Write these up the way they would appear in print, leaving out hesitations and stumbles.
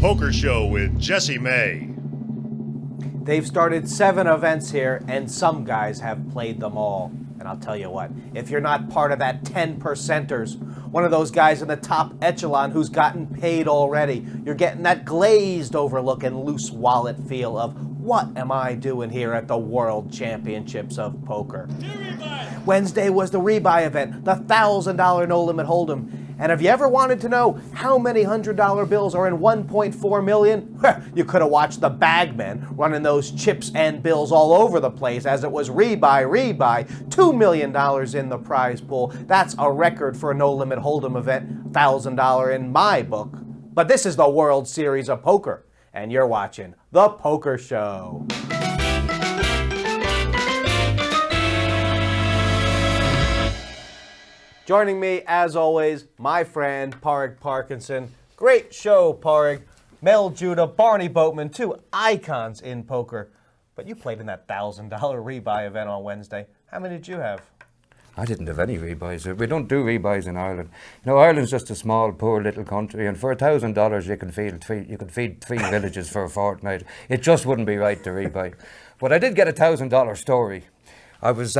Poker Show with Jesse May. They've started 7 events here, and some guys have played them all. And I'll tell you what, if you're not part of that 10%ers, one of those guys in the top echelon who's gotten paid already, you're getting that glazed over look and loose wallet feel of, what am I doing here at the World Championships of Poker? Wednesday was the rebuy event, the $1,000 no-limit hold'em. And have you ever wanted to know how many $100 bills are in 1.4 million? You could have watched the bagmen running those chips and bills all over the place as it was rebuy. $2 million in the prize pool. That's a record for a no-limit hold'em event, $1,000 in my book. But this is the World Series of Poker, and you're watching The Poker Show. Joining me, as always, my friend, Padraig Parkinson. Great show, Padraig. Mel Judah, Barney Boatman, 2 icons in poker. But you played in that $1,000 rebuy event on Wednesday. How many did you have? I didn't have any rebuys. We don't do rebuys in Ireland. You know, Ireland's just a small, poor little country, and for $1,000 you can feed 3 villages for a fortnight. It just wouldn't be right to rebuy. But I did get a $1,000 story. I was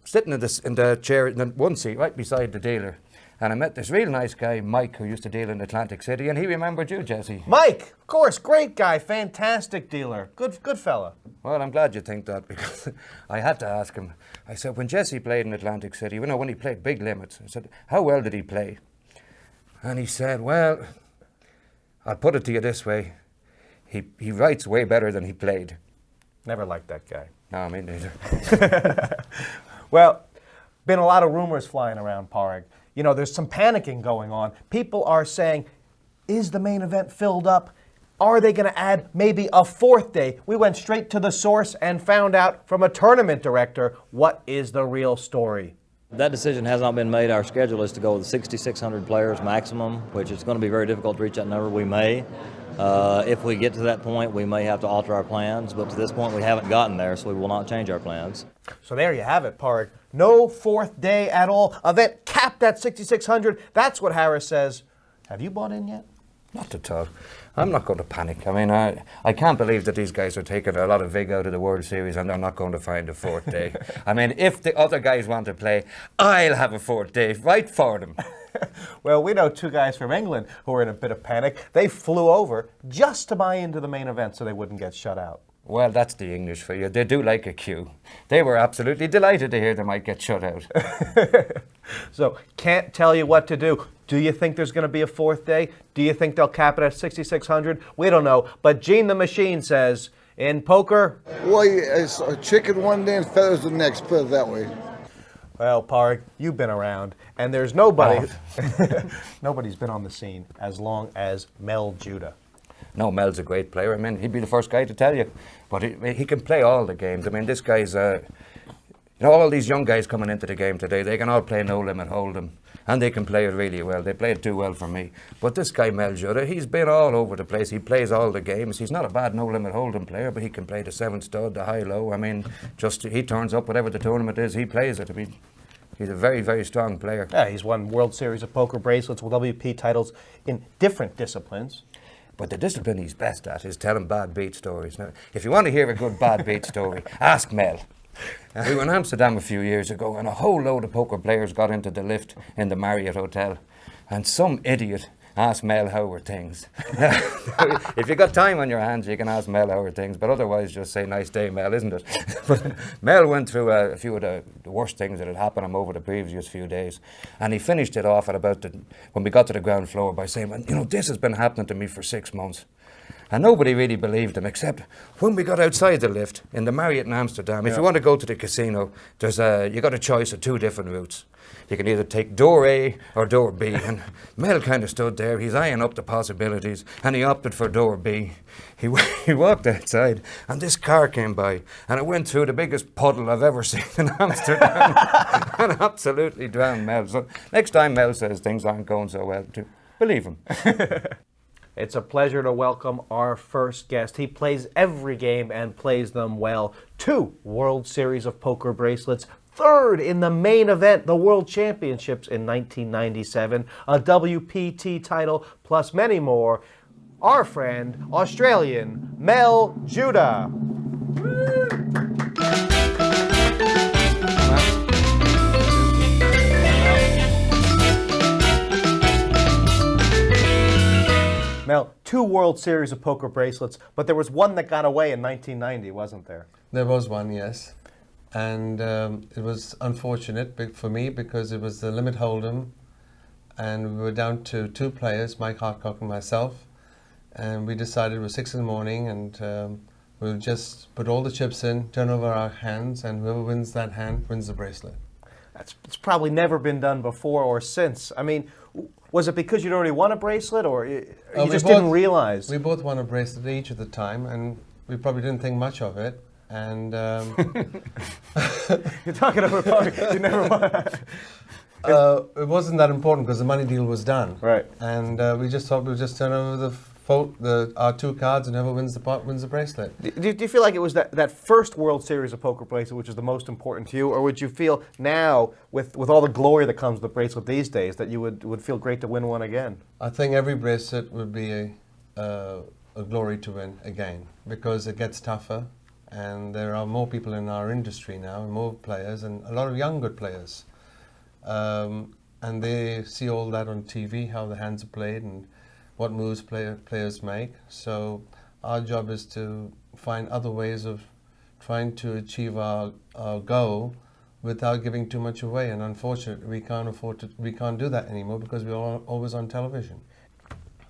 sitting in the chair in the one seat right beside the dealer, and I met this real nice guy, Mike, who used to deal in Atlantic City, and he remembered you, Jesse. Mike, of course, great guy, fantastic dealer, good fella. Well, I'm glad you think that, because I had to ask him. I said, when Jesse played in Atlantic City, when he played big limits, I said, how well did he play? And he said, well, I'll put it to you this way, he writes way better than he played. Never liked that guy. No, me neither. Well, been a lot of rumors flying around, Padraig. You know, there's some panicking going on. People are saying, is the main event filled up? Are they going to add maybe a 4th day? We went straight to the source and found out from a tournament director what is the real story. That decision has not been made. Our schedule is to go with 6,600 players maximum, which is going to be very difficult to reach that number. We may. If we get to that point, we may have to alter our plans, but to this point we haven't gotten there, so we will not change our plans. So there you have it, Padraig. No 4th day at all. Event capped at 6,600. That's what Harris says. Have you bought in yet? Not at all. I'm not going to panic. I mean, I can't believe that these guys are taking a lot of vig out of the World Series and they're not going to find a 4th day. I mean, if the other guys want to play, I'll have a 4th day right for them. Well, we know 2 guys from England who are in a bit of panic. They flew over just to buy into the main event so they wouldn't get shut out. Well, that's the English for you. They do like a queue. They were absolutely delighted to hear they might get shut out. So, can't tell you what to do. Do you think there's going to be a 4th day? Do you think they'll cap it at 6,600? We don't know. But Gene the Machine says, in poker... Well, it's a chicken one day and feathers the next, put it that way. Well, Padraig, you've been around, and there's nobody... nobody's been on the scene as long as Mel Judah. No, Mel's a great player. I mean, he'd be the first guy to tell you. But he can play all the games. I mean, this guy's... all these young guys coming into the game today, they can all play no-limit hold'em. And they can play it really well. They play it too well for me. But this guy, Mel Judah, he's been all over the place. He plays all the games. He's not a bad no-limit hold'em player, but he can play the 7 stud, the high-low. I mean, just he turns up, whatever the tournament is, he plays it. I mean, he's a very, very strong player. Yeah, he's won World Series of Poker bracelets with WP titles in different disciplines. But the discipline he's best at is telling bad beat stories. Now, if you want to hear a good bad beat story, ask Mel. We were in Amsterdam a few years ago, and a whole load of poker players got into the lift in the Marriott Hotel, and some idiot asked Mel how were things. If you got time on your hands, you can ask Mel how were things, but otherwise just say, nice day, Mel, isn't it? But Mel went through a few of the worst things that had happened to him over the previous few days, and he finished it off at about when we got to the ground floor by saying, you know, this has been happening to me for 6 months. And nobody really believed him, except when we got outside the lift in the Marriott in Amsterdam. If you want to go to the casino, you got a choice of 2 different routes. You can either take door A or door B. And Mel kind of stood there. He's eyeing up the possibilities, and he opted for door B. He walked outside, and this car came by, and it went through the biggest puddle I've ever seen in Amsterdam, and absolutely drowned Mel. So next time Mel says things aren't going so well, believe him. It's a pleasure to welcome our first guest. He plays every game and plays them well. 2 World Series of Poker bracelets, 3rd in the main event, the World Championships in 1997, a WPT title, plus many more. our friend, Australian Mel Judah. Mel, 2 World Series of poker bracelets, but there was one that got away in 1990, wasn't there? There was one, yes. And it was unfortunate for me because it was the limit hold'em, and we were down to 2 players, Mike Hartcock and myself, and we decided it was 6 in the morning, and we'll just put all the chips in, turn over our hands, and whoever wins that hand wins the bracelet. It's probably never been done before or since. I mean, was it because you'd already won a bracelet, or you just didn't realize? We both won a bracelet each at the time, and we probably didn't think much of it. And you're talking about you never won. It wasn't that important because the money deal was done. Right. And we just thought we'd just turn over our 2 cards, and whoever wins the pot wins the bracelet. Do you feel like it was that first World Series of poker bracelet which is the most important to you, or would you feel now, with all the glory that comes with the bracelet these days, that you would feel great to win one again? I think every bracelet would be a glory to win again, because it gets tougher, and there are more people in our industry now, and more players, and a lot of young good players. And they see all that on TV, how the hands are played and what moves players make. So our job is to find other ways of trying to achieve our goal without giving too much away. And unfortunately, we can't do that anymore because we're always on television.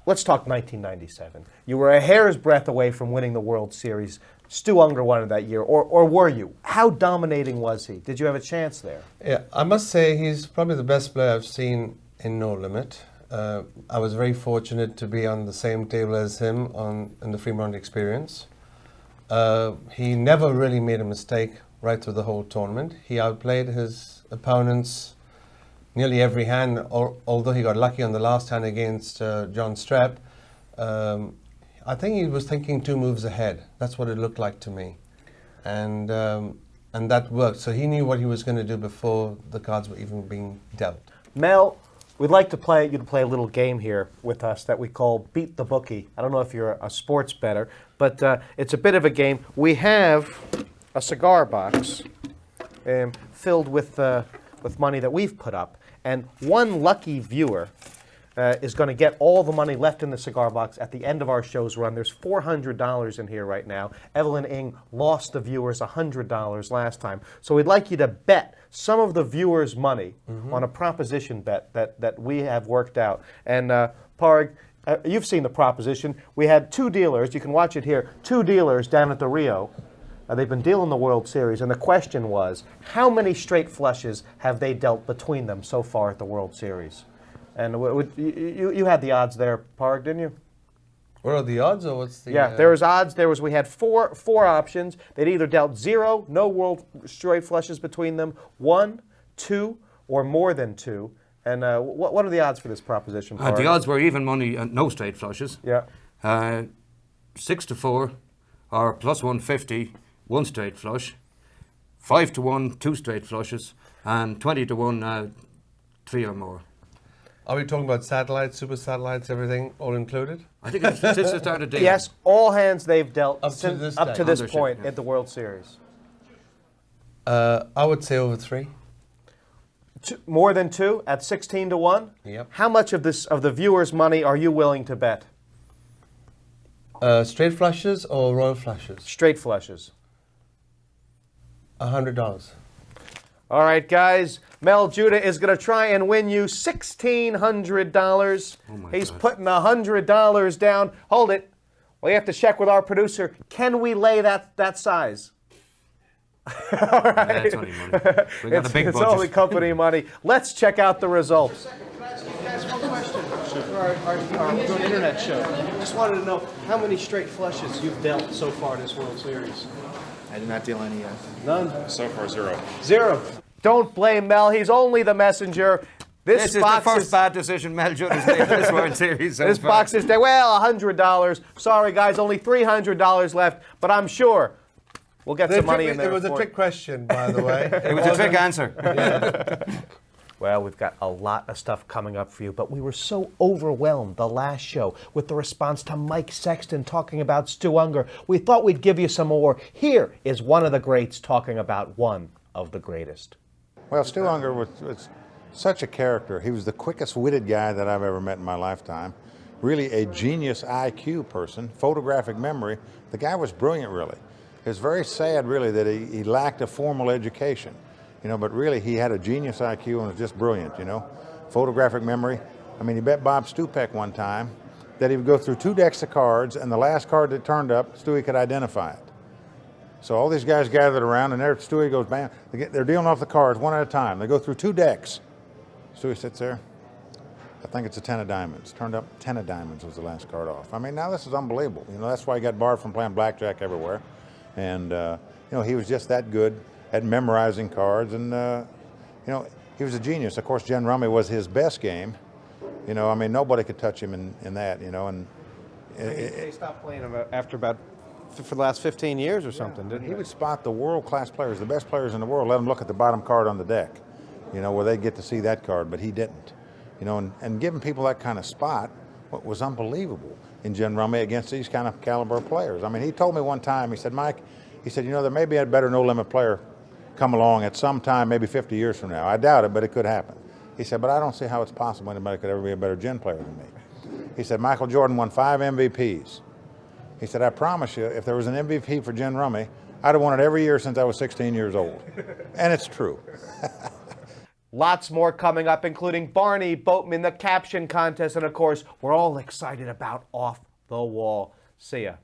Let's talk 1997. You were a hair's breadth away from winning the World Series. Stu Ungar won it that year, or were you? How dominating was he? Did you have a chance there? Yeah, I must say he's probably the best player I've seen in No Limit. I was very fortunate to be on the same table as him in the Fremont Experience. He never really made a mistake right through the whole tournament. He outplayed his opponents nearly every hand, although he got lucky on the last hand against John Strepp. I think he was thinking 2 moves ahead. That's what it looked like to me. And that worked. So he knew what he was going to do before the cards were even being dealt. Mel, we'd like to play you to play a little game here with us that we call Beat the Bookie. I don't know if you're a sports bettor, but it's a bit of a game. We have a cigar box filled with money that we've put up, and one lucky viewer is going to get all the money left in the cigar box at the end of our show's run. There's $400 in here right now. Evelyn Ng lost the viewers $100 last time. So we'd like you to bet some of the viewers' money on a proposition bet that we have worked out. And Parg, you've seen the proposition. We had 2 dealers, you can watch it here, 2 dealers down at the Rio. They've been dealing the World Series, and the question was, how many straight flushes have they dealt between them so far at the World Series? And you had the odds there, Parg, didn't you? What are the odds, or what's the... Yeah, there was odds. We had four options. They'd either dealt 0, no world straight flushes between them, 1, 2, or more than 2. And what are the odds for this proposition, Parg? The odds were even money and no straight flushes. Yeah. 6-4, or plus 150, 1 straight flush. 5-1, 2 straight flushes, and 20-1, 3 or more. Are we talking about satellites, super satellites, everything, all included? I think it's since the start of the day. Yes, all hands they've dealt up to this point at the World Series. I would say over 3. More than 2 at 16-1? Yep. How much of the viewers' money are you willing to bet? Straight flushes or royal flushes? Straight flushes. $100. All right, guys. Mel Judah is going to try and win you $1,600. He's putting $100 down. Hold it. We have to check with our producer. Can we lay that size? All right. That's only money. We got a big budget. It's only company money. Let's check out the results. Can I ask one question for our good internet show? Just wanted to know how many straight flushes you've dealt so far this World Series. I did not deal any yet. None? So far, 0. 0. Don't blame Mel. He's only the messenger. This is the first bad decision Mel Judah's made in this World Series. This box is there. Well, $100. Sorry, guys, only $300 left, but I'm sure we'll get some money in there. It was a trick question, by the way. It was a trick answer. Yeah. Well, we've got a lot of stuff coming up for you, but we were so overwhelmed the last show with the response to Mike Sexton talking about Stu Ungar. We thought we'd give you some more. Here is one of the greats talking about one of the greatest. Well, Stu Ungar was such a character. He was the quickest-witted guy that I've ever met in my lifetime. Really a genius IQ person, photographic memory. The guy was brilliant, really. It was very sad, really, that he lacked a formal education. But really he had a genius IQ and was just brilliant, Photographic memory. I mean, he bet Bob Stupek one time that he would go through 2 decks of cards, and the last card that turned up, Stewie could identify it. So all these guys gathered around, and there Stewie goes, bam, they're dealing off the cards one at a time. They go through 2 decks. Stewie sits there. I think it's a 10 of diamonds. Turned up 10 of diamonds was the last card off. I mean, now this is unbelievable. That's why he got barred from playing blackjack everywhere. And, he was just that good at memorizing cards, and he was a genius. Of course, Gin Rummy was his best game. I mean, nobody could touch him in that. And They stopped playing him after for the last 15 years or something, didn't he? He Would spot the world-class players, the best players in the world. Let them look at the bottom card on the deck, where they get to see that card, but he didn't. And giving people that kind of spot was unbelievable in Gin Rummy against these kind of caliber players. I mean, he told me one time, he said, Mike, there may be a better no-limit player come along at some time, maybe 50 years from now. I doubt it, but it could happen. He said, but I don't see how it's possible anybody could ever be a better gin player than me. He said, Michael Jordan won 5 MVPs. He said, I promise you, if there was an MVP for Gin Rummy, I'd have won it every year since I was 16 years old. And it's true. Lots more coming up, including Barney Boatman, the caption contest, and of course, we're all excited about Off the Wall. See ya.